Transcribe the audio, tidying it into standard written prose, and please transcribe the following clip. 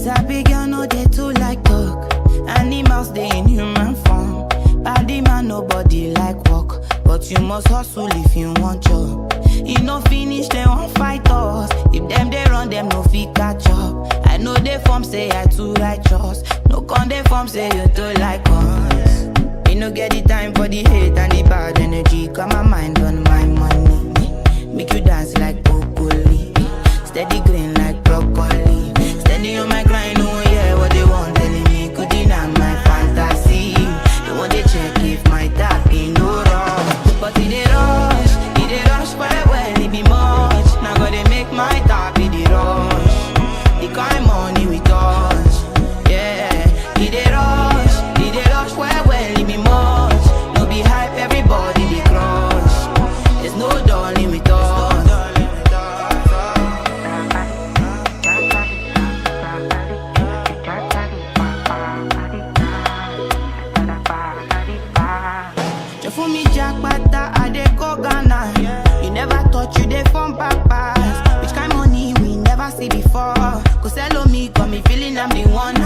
Sabi girl no they too like talk. Animals they in human form. Body man nobody like walk, but you must hustle if you want job. You no finish they won't fight us. If them they run them no fit catch up. I know they form say I too righteous. No con they form say you too like us. Me no get the time for the hate and the bad energy. Got my mind on my money. Make you dance like broccoli. Steady green like broccoli. Steady on my grind, oh yeah, what they want telling me. Could deny my fantasy. They want to check if my tap ain't no wrong. But it they rush well, it be much. Now gotta make my tap in the rush. The kind money we touch, yeah. It they rush well, it be much. No be hype, everybody they crush. There's no darling with us. For me, Jack Bata, I dey go Ghana. You never thought you dey from papas. Which kind money we never see before? Cause hello me, got me feeling I'm the one.